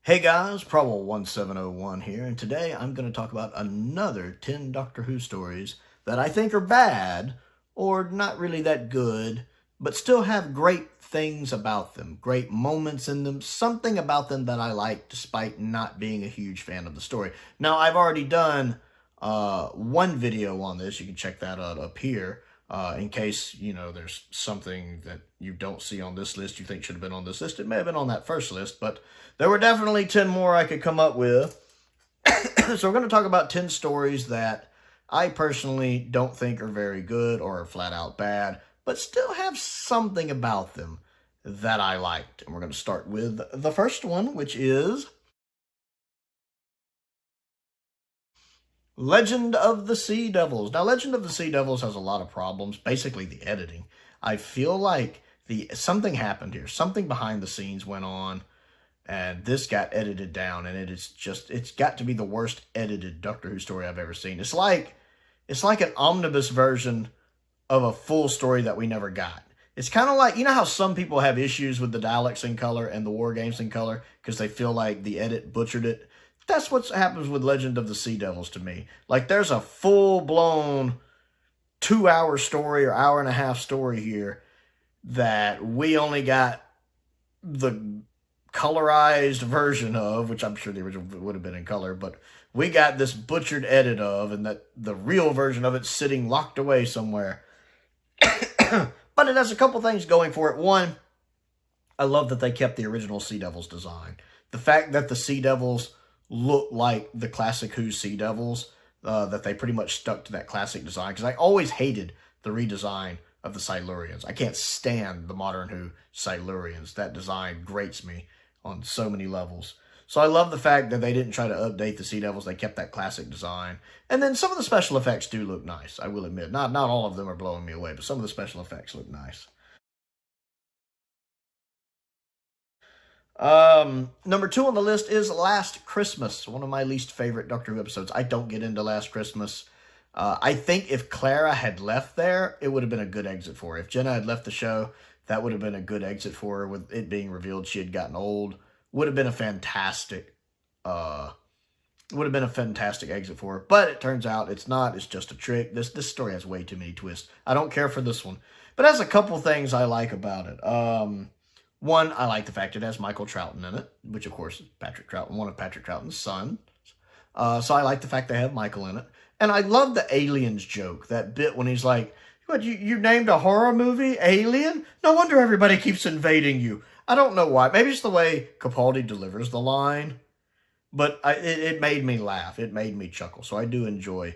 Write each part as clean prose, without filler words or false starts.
Hey guys, Prowl 1701 here, and today I'm going to talk about another 10 Doctor Who stories that I think are bad, or not really that good, but still have great things about them, great moments in them, something about them that I like despite not being a huge fan of the story. Now, I've already done one video on this. You can check that out up here. In case, there's something that you don't see on this list you think should have been on this list. It may have been on that first list, but there were definitely 10 more I could come up with. So we're going to talk about 10 stories that I personally don't think are very good or are flat out bad, but still have something about them that I liked. And we're going to start with the first one, which is Legend of the Sea Devils. Now, Legend of the Sea Devils has a lot of problems, basically the editing. I feel like something happened here. Something behind the scenes went on, and this got edited down, and it's got to be the worst edited Doctor Who story I've ever seen. It's like an omnibus version of a full story that we never got. It's kind of like, you know how some people have issues with the Daleks in color and the War Games in color because they feel like the edit butchered it? That's what happens with Legend of the Sea Devils to me. Like, there's a full-blown 2-hour story or hour-and-a-half story here that we only got the colorized version of, which I'm sure the original would have been in color, but we got this butchered edit of, and that the real version of it's sitting locked away somewhere. But it has a couple things going for it. One, I love that they kept the original Sea Devils design. The fact that the Sea Devils look like the classic Who Sea Devils, that they pretty much stuck to that classic design, because I always hated the redesign of the Silurians. I can't stand the modern Who Silurians. That design grates me on so many levels. So I love the fact that they didn't try to update the Sea Devils. They kept that classic design. And then some of the special effects do look nice, I will admit. Not all of them are blowing me away, but some of the special effects look nice. Number 2 on the list is Last Christmas, one of my least favorite Doctor Who episodes. I don't get into Last Christmas. I think if Clara had left there, it would have been a good exit for her. If Jenna had left the show, that would have been a good exit for her, with it being revealed she had gotten old. Would have been a fantastic, exit for her. But it turns out it's not. It's just a trick. This story has way too many twists. I don't care for this one. But it has a couple things I like about it. One, I like the fact it has Michael Troughton in it, which, of course, is Patrick Troughton, one of Patrick Troughton's sons. So I like the fact they have Michael in it. And I love the aliens joke, that bit when he's like, "What, you named a horror movie Alien? No wonder everybody keeps invading you." I don't know why. Maybe it's the way Capaldi delivers the line. But it made me laugh. It made me chuckle. So I do enjoy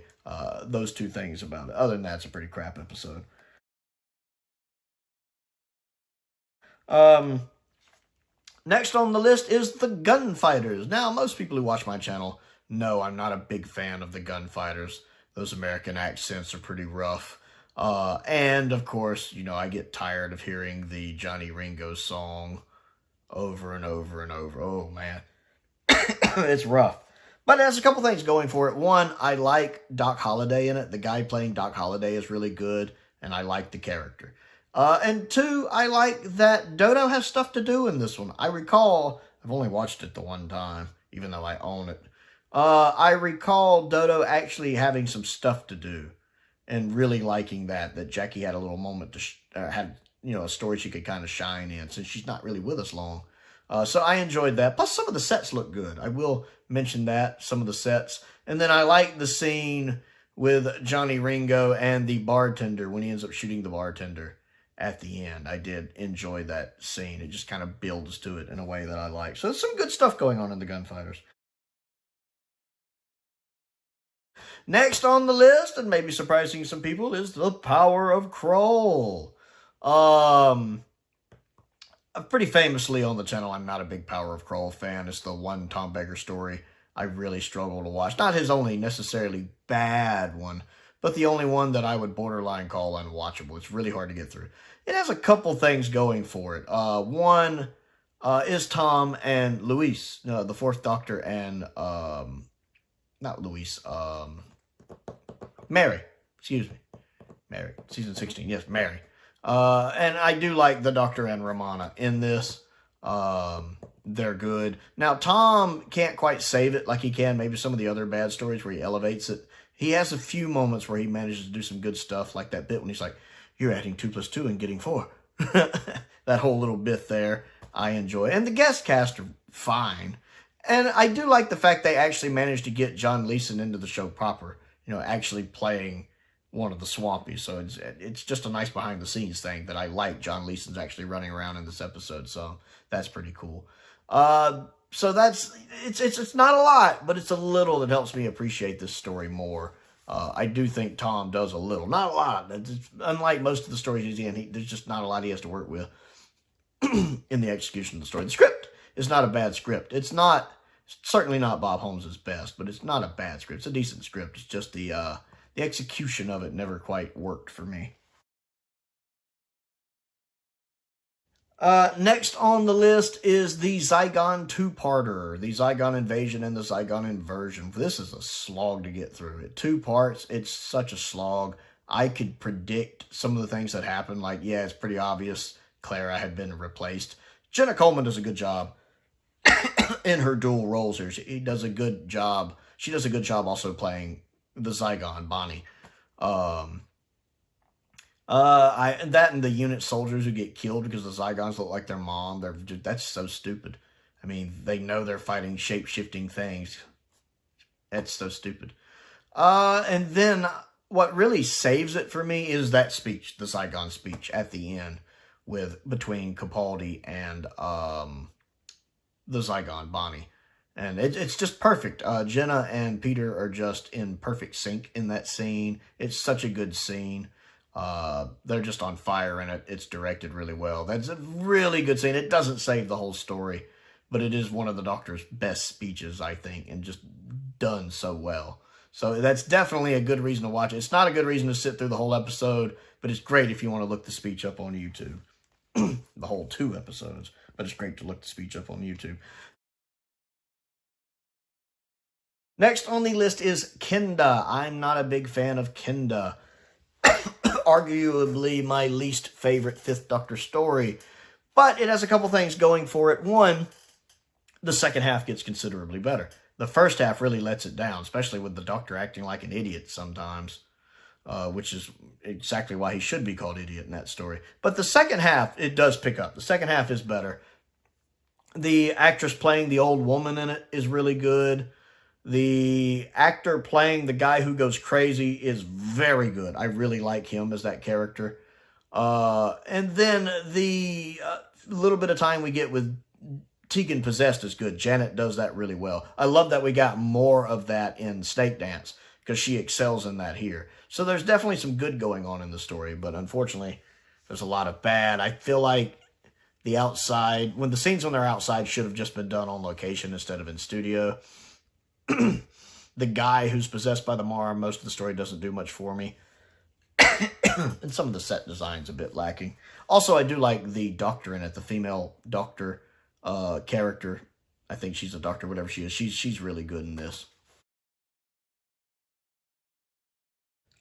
those two things about it. Other than that, it's a pretty crap episode. Next on the list is the Gunfighters. Now, most people who watch my channel know I'm not a big fan of the Gunfighters. Those American accents are pretty rough. And, of course, I get tired of hearing the Johnny Ringo song over and over and over. Oh, man. It's rough. But it has a couple things going for it. One, I like Doc Holliday in it. The guy playing Doc Holliday is really good, and I like the character. And two, I like that Dodo has stuff to do in this one. I recall, I've only watched it the one time, even though I own it. I recall Dodo actually having some stuff to do and really liking that Jackie had a little moment to had, a story she could kind of shine in, since she's not really with us long. So I enjoyed that. Plus, some of the sets look good. I will mention that, some of the sets. And then I like the scene with Johnny Ringo and the bartender when he ends up shooting the bartender at the end. I did enjoy that scene. It just kind of builds to it in a way that I like. So there's some good stuff going on in the Gunfighters. Next on the list, and maybe surprising some people, is The Power of Kroll. Pretty famously on the channel, I'm not a big Power of Kroll fan. It's the one Tom Baker story I really struggle to watch. Not his only necessarily bad one, but the only one that I would borderline call unwatchable. It's really hard to get through. It has a couple things going for it. One is Tom and Luis, the Fourth Doctor, and not Luis, Mary. Excuse me. Mary. Season 16. Yes, Mary. And I do like the Doctor and Romana in this. they're good. Now, Tom can't quite save it like he can maybe some of the other bad stories where he elevates it. He has a few moments where he manages to do some good stuff, like that bit when he's like, you're adding 2 + 2 and getting 4. That whole little bit there, I enjoy. And the guest cast are fine. And I do like the fact they actually managed to get John Leeson into the show proper, you know, actually playing one of the Swampies. So it's just a nice behind-the-scenes thing that I like. John Leeson's actually running around in this episode, so that's pretty cool. So it's not a lot, but it's a little that helps me appreciate this story more. I do think Tom does a little, not a lot. Unlike most of the stories he's in, there's just not a lot he has to work with in the execution of the story. The script is not a bad script. It's certainly not Bob Holmes' best, but it's not a bad script. It's a decent script. It's just the execution of it never quite worked for me. Next on the list is the Zygon 2-parter, the Zygon Invasion and the Zygon Inversion. This is a slog to get through. It 2 parts, it's such a slog. I could predict some of the things that happen. Like, yeah, it's pretty obvious Clara had been replaced. Jenna Coleman does a good job in her dual roles here. She does a good job. She does a good job also playing the Zygon, Bonnie. That and the unit soldiers who get killed because the Zygons look like their mom. That's so stupid. I mean, they know they're fighting shape-shifting things. That's so stupid. And then what really saves it for me is that speech, the Zygon speech at the end between Capaldi and the Zygon, Bonnie. And it's just perfect. Jenna and Peter are just in perfect sync in that scene. It's such a good scene. They're just on fire in it. It's directed really well. That's a really good scene. It doesn't save the whole story, but it is one of the Doctor's best speeches, I think, and just done so well. So that's definitely a good reason to watch it. It's not a good reason to sit through the whole episode, but it's great if you want to look the speech up on YouTube. The whole 2 episodes, but it's great to look the speech up on YouTube. Next on the list is Kenda. I'm not a big fan of Kenda. Arguably my least favorite 5th Doctor story. But it has a couple things going for it. One, the second half gets considerably better. The first half really lets it down, especially with the Doctor acting like an idiot sometimes, which is exactly why he should be called idiot in that story. But the second half, it does pick up. The second half is better. The actress playing the old woman in it is really good. The actor playing the guy who goes crazy is very good. I really like him as that character. And then the little bit of time we get with Tegan Possessed is good. Janet does that really well. I love that we got more of that in Snake Dance because she excels in that here. So there's definitely some good going on in the story, but unfortunately, there's a lot of bad. I feel like the outside, when the scenes when they're outside should have just been done on location instead of in studio. The guy who's possessed by the Mara, most of the story doesn't do much for me. And some of the set design's a bit lacking. Also, I do like the Doctor in it, the female Doctor character. I think she's a doctor, whatever she is. She's really good in this.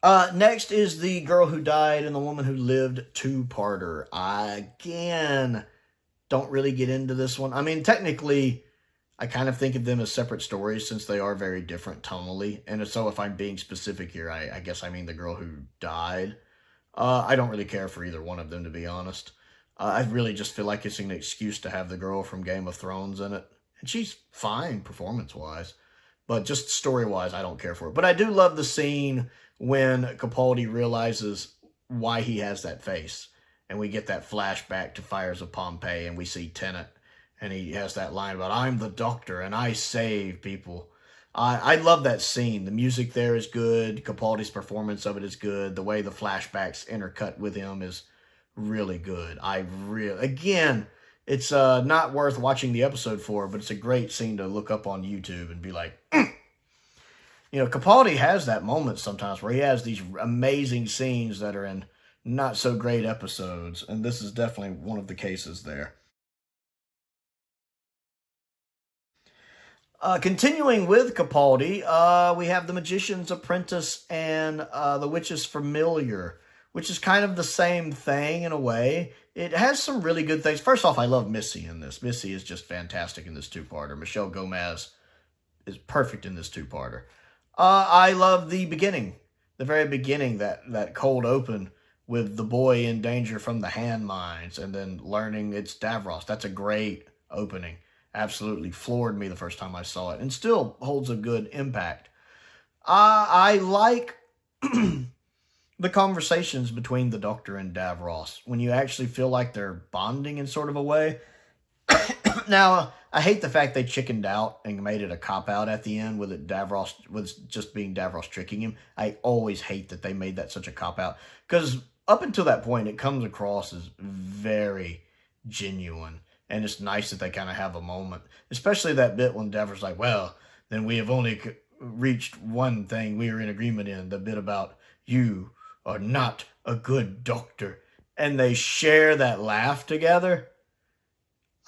Next is the Girl Who Died and the Woman Who Lived 2-parter. I, again, don't really get into this one. I mean, technically, I kind of think of them as separate stories since they are very different tonally. And so if I'm being specific here, I guess I mean the Girl Who Died. I don't really care for either one of them, to be honest. I really just feel like it's an excuse to have the girl from Game of Thrones in it. And she's fine performance-wise. But just story-wise, I don't care for it. But I do love the scene when Capaldi realizes why he has that face. And we get that flashback to Fires of Pompeii, and we see Tennant. And he has that line about, I'm the Doctor, and I save people. I love that scene. The music there is good. Capaldi's performance of it is good. The way the flashbacks intercut with him is really good. Again, it's not worth watching the episode for, but it's a great scene to look up on YouTube and be like, You know, Capaldi has that moment sometimes where he has these amazing scenes that are in not so great episodes, and this is definitely one of the cases there. Continuing with Capaldi, we have The Magician's Apprentice and The Witch's Familiar, which is kind of the same thing in a way. It has some really good things. First off, I love Missy in this. Missy is just fantastic in this two-parter. Michelle Gomez is perfect in this two-parter. I love the beginning, the very beginning, that cold open with the boy in danger from the hand mines and then learning it's Davros. That's a great opening. Absolutely floored me the first time I saw it and still holds a good impact. I like the conversations between the Doctor and Davros when you actually feel like they're bonding in sort of a way. Now, I hate the fact they chickened out and made it a cop-out at the end with it Davros, with just being Davros tricking him. I always hate that they made that such a cop-out, because up until that point, it comes across as very genuine, and it's nice that they kind of have a moment, especially that bit when Davros like, well, then we have only reached one thing we are in agreement in, the bit about you are not a good doctor, and they share that laugh together.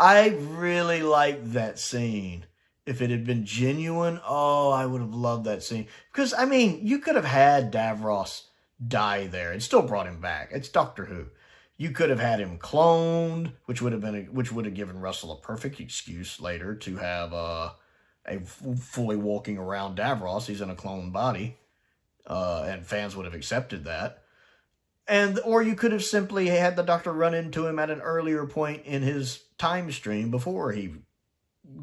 I really liked that scene. If it had been genuine, oh, I would have loved that scene. Because, I mean, you could have had Davros die there and still brought him back. It's Doctor Who. You could have had him cloned, which would have given Russell a perfect excuse later to have a fully walking around Davros. He's in a cloned body, and fans would have accepted that. Or you could have simply had the Doctor run into him at an earlier point in his time stream before he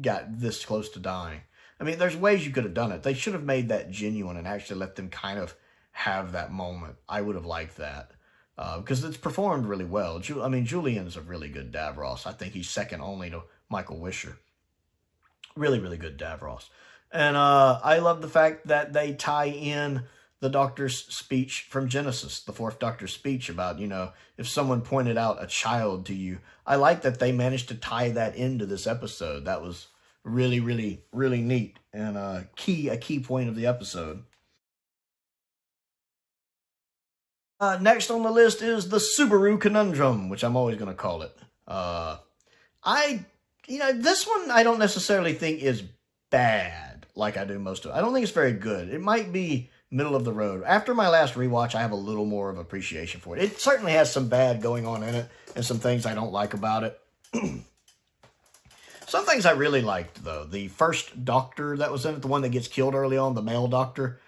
got this close to dying. I mean, there's ways you could have done it. They should have made that genuine and actually let them kind of have that moment. I would have liked that. Because it's performed really well. I mean, Julian's a really good Davros. I think he's second only to Michael Wisher. Really, really good Davros. And I love the fact that they tie in the Doctor's speech from Genesis, the Fourth Doctor's speech about, if someone pointed out a child to you. I like that they managed to tie that into this episode. That was really, really, really neat and a key point of the episode. Next on the list is the Subaru Conundrum, which I'm always going to call it. This one I don't necessarily think is bad like I do most of it. I don't think it's very good. It might be middle of the road. After my last rewatch, I have a little more of appreciation for it. It certainly has some bad going on in it and some things I don't like about it. Some things I really liked, though. The first Doctor that was in it, the one that gets killed early on, the male Doctor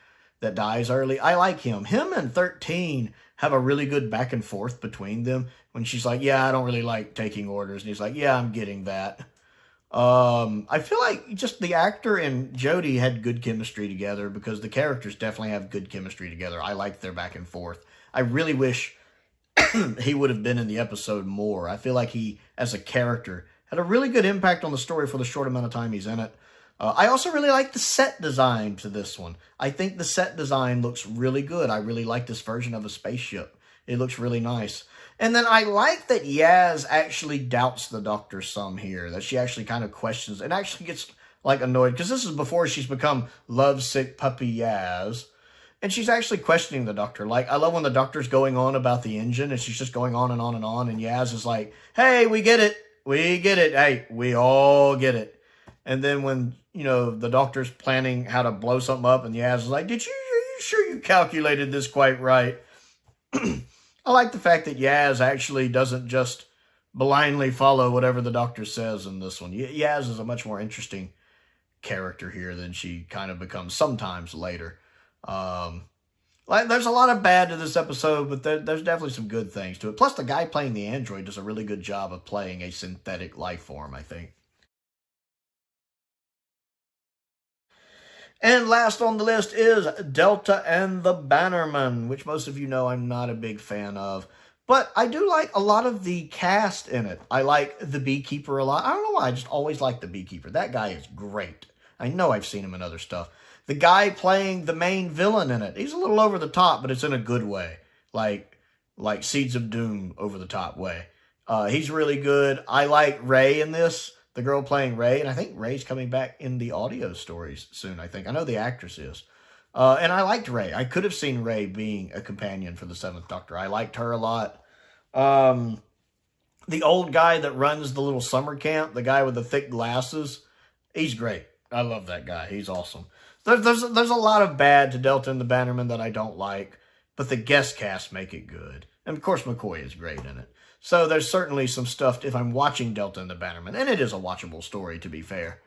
that dies early, I like him. Him and 13 have a really good back and forth between them when she's like, yeah, I don't really like taking orders. And he's like, yeah, I'm getting that. I feel like just the actor and Jodie had good chemistry together because the characters definitely have good chemistry together. I like their back and forth. I really wish he would have been in the episode more. I feel like he, as a character, had a really good impact on the story for the short amount of time he's in it. I also really like the set design to this one. I think the set design looks really good. I really like this version of a spaceship. It looks really nice. And then I like that Yaz actually doubts the Doctor some here, that she actually kind of questions and actually gets like annoyed, because this is before she's become lovesick puppy Yaz. And she's actually questioning the Doctor. Like, I love when the Doctor's going on about the engine and she's just going on and on and on. And Yaz is like, hey, we get it. We get it. Hey, we all get it. And then when, the Doctor's planning how to blow something up and Yaz is like, are you sure you calculated this quite right? I like the fact that Yaz actually doesn't just blindly follow whatever the Doctor says in this one. Yaz is a much more interesting character here than she kind of becomes sometimes later. There's a lot of bad to this episode, but there's definitely some good things to it. Plus, the guy playing the android does a really good job of playing a synthetic life form, I think. And last on the list is Delta and the Bannerman, which most of you know I'm not a big fan of. But I do like a lot of the cast in it. I like the Beekeeper a lot. I don't know why, I just always like the Beekeeper. That guy is great. I know I've seen him in other stuff. The guy playing the main villain in it, he's a little over the top, but it's in a good way. Like Seeds of Doom over the top way. He's really good. I like Ray in this. The girl playing Ray, and I think Ray's coming back in the audio stories soon, I think. I know the actress is. And I liked Ray. I could have seen Ray being a companion for the Seventh Doctor. I liked her a lot. The old guy that runs the little summer camp, the guy with the thick glasses, he's great. I love that guy. He's awesome. There's a lot of bad to Delta and the Bannerman that I don't like. but the guest cast make it good. And of course, McCoy is great in it. So there's certainly some stuff, if I'm watching Delta and the Bannerman, and it is a watchable story, to be fair,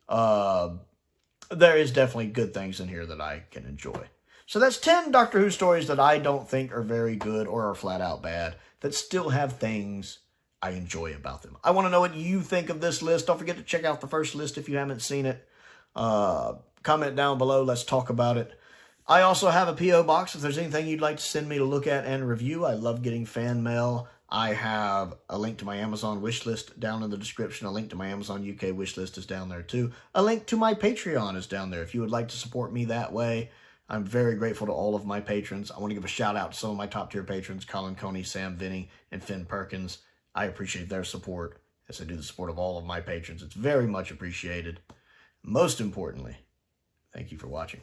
there is definitely good things in here that I can enjoy. So that's 10 Doctor Who stories that I don't think are very good or are flat out bad, that still have things I enjoy about them. I want to know what you think of this list. Don't forget to check out the first list if you haven't seen it. Comment down below. Let's talk about it. I also have a P.O. box if there's anything you'd like to send me to look at and review. I love getting fan mail. I have a link to my Amazon wishlist down in the description. A link to my Amazon UK wishlist is down there too. A link to my Patreon is down there if you would like to support me that way. I'm very grateful to all of my patrons. I want to give a shout out to some of my top tier patrons, Colin Coney, Sam Venning, and Finn Perkins. I appreciate their support as I do the support of all of my patrons. It's very much appreciated. Most importantly, thank you for watching.